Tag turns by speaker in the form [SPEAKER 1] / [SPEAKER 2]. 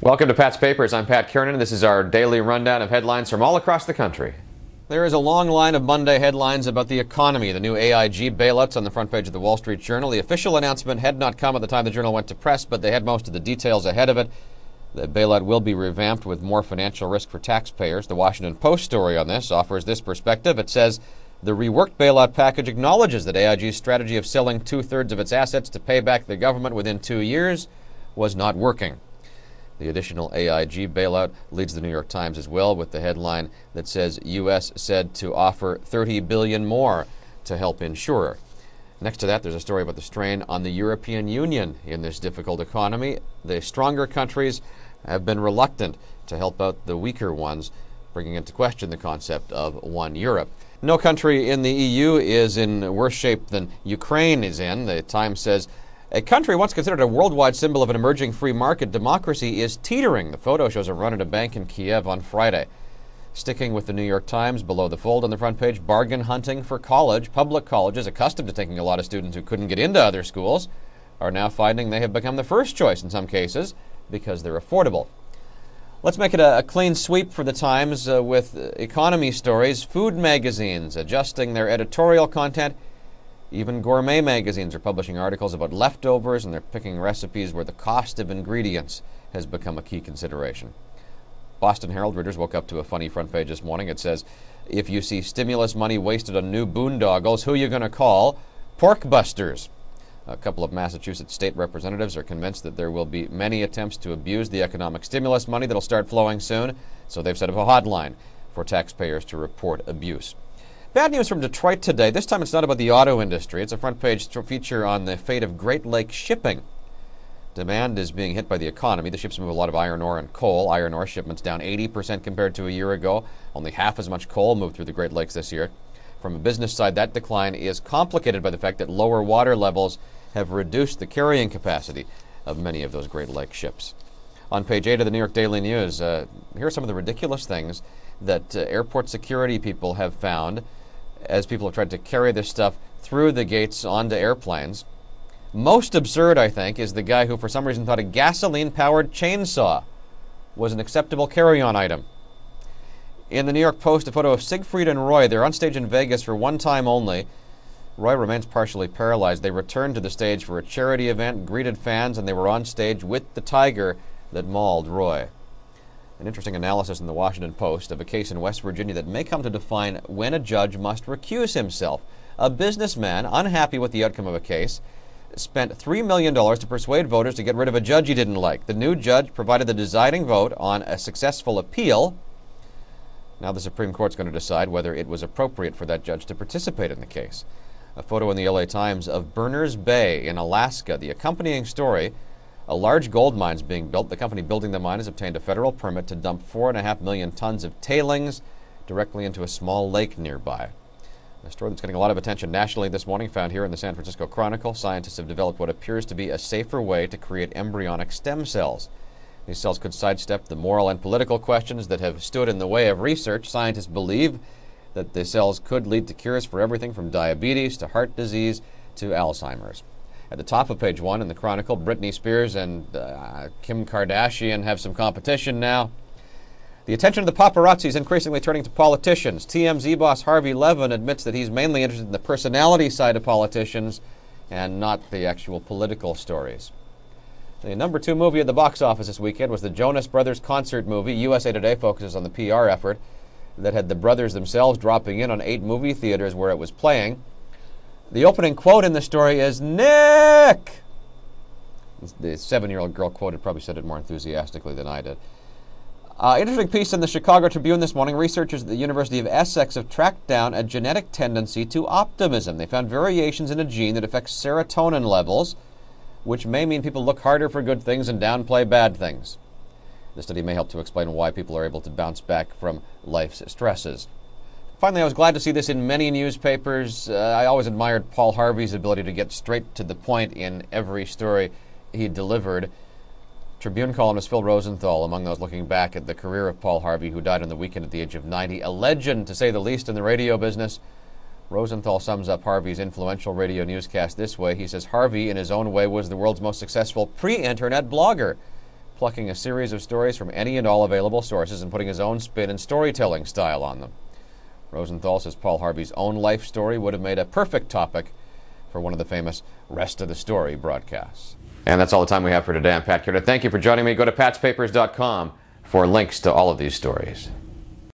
[SPEAKER 1] Welcome to Pat's Papers. I'm Pat Kiernan. This is our daily rundown of headlines from all across the country. There is a long line of Monday headlines about the economy. The new AIG bailouts on the front page of the Wall Street Journal. The official announcement had not come at the time the Journal went to press, but they had most of the details ahead of it. The bailout will be revamped with more financial risk for taxpayers. The Washington Post story on this offers this perspective. It says the reworked bailout package acknowledges that AIG's strategy of selling two-thirds of its assets to pay back the government within 2 years was not working. The additional AIG bailout leads the New York Times as well with the headline that says U.S. said to offer $30 billion more to help insurer. Next to that, there's a story about the strain on the European Union in this difficult economy. The stronger countries have been reluctant to help out the weaker ones, bringing into question the concept of one Europe. No country in the EU is in worse shape than Ukraine is in. The Times says a country once considered a worldwide symbol of an emerging free market democracy is teetering. The photo shows a run at a bank in Kiev on Friday. Sticking with the New York Times, below the fold on the front page, bargain hunting for college. Public colleges, accustomed to taking a lot of students who couldn't get into other schools, are now finding they have become the first choice in some cases because they're affordable. Let's make it a clean sweep for the Times with economy stories. Food magazines adjusting their editorial content. Even gourmet magazines are publishing articles about leftovers, and they're picking recipes where the cost of ingredients has become a key consideration. Boston Herald readers woke up to a funny front page this morning. It says, if you see stimulus money wasted on new boondoggles, who are you going to call? Pork busters. A couple of Massachusetts state representatives are convinced that there will be many attempts to abuse the economic stimulus money that'll start flowing soon, so they've set up a hotline for taxpayers to report abuse. Bad news from Detroit today. This time it's not about the auto industry. It's a front page feature on the fate of Great Lakes shipping. Demand is being hit by the economy. The ships move a lot of iron ore and coal. Iron ore shipments down 80% compared to a year ago. Only half as much coal moved through the Great Lakes this year. From a business side, that decline is complicated by the fact that lower water levels have reduced the carrying capacity of many of those Great Lakes ships. On page 8 of the New York Daily News, here are some of the ridiculous things that airport security people have found as people have tried to carry this stuff through the gates onto airplanes. Most absurd, I think, is the guy who for some reason thought a gasoline-powered chainsaw was an acceptable carry-on item. In the New York Post, a photo of Siegfried and Roy. They're on stage in Vegas for one time only. Roy remains partially paralyzed. They returned to the stage for a charity event, greeted fans, and they were on stage with the tiger that mauled Roy. An interesting analysis in the Washington Post of a case in West Virginia that may come to define when a judge must recuse himself. A businessman, unhappy with the outcome of a case, spent $3 million to persuade voters to get rid of a judge he didn't like. The new judge provided the deciding vote on a successful appeal. Now the Supreme Court's going to decide whether it was appropriate for that judge to participate in the case. A photo in the LA Times of Berners Bay in Alaska. The accompanying story, a large gold mine is being built. The company building the mine has obtained a federal permit to dump 4.5 million tons of tailings directly into a small lake nearby. A story that's getting a lot of attention nationally this morning, found here in the San Francisco Chronicle. Scientists have developed what appears to be a safer way to create embryonic stem cells. These cells could sidestep the moral and political questions that have stood in the way of research. Scientists believe that the cells could lead to cures for everything from diabetes to heart disease to Alzheimer's. At the top of page 1 in the Chronicle, Britney Spears and Kim Kardashian have some competition now. The attention of the paparazzi is increasingly turning to politicians. TMZ boss Harvey Levin admits that he's mainly interested in the personality side of politicians and not the actual political stories. The number 2 movie at the box office this weekend was the Jonas Brothers concert movie. USA Today focuses on the PR effort that had the brothers themselves dropping in on 8 movie theaters where it was playing. The opening quote in the story is, "Nick!" The 7-year-old girl quoted probably said it more enthusiastically than I did. Interesting piece in the Chicago Tribune this morning. Researchers at the University of Essex have tracked down a genetic tendency to optimism. They found variations in a gene that affects serotonin levels, which may mean people look harder for good things and downplay bad things. The study may help to explain why people are able to bounce back from life's stresses. Finally, I was glad to see this in many newspapers. I always admired Paul Harvey's ability to get straight to the point in every story he delivered. Tribune columnist Phil Rosenthal, among those looking back at the career of Paul Harvey, who died on the weekend at the age of 90, a legend to say the least in the radio business. Rosenthal sums up Harvey's influential radio newscast this way. He says Harvey, in his own way, was the world's most successful pre-internet blogger. plucking a series of stories from any and all available sources and putting his own spin and storytelling style on them. Rosenthal says Paul Harvey's own life story would have made a perfect topic for one of the famous Rest of the Story broadcasts. And that's all the time we have for today. I'm Pat Kiernan. Thank you for joining me. Go to patspapers.com for links to all of these stories.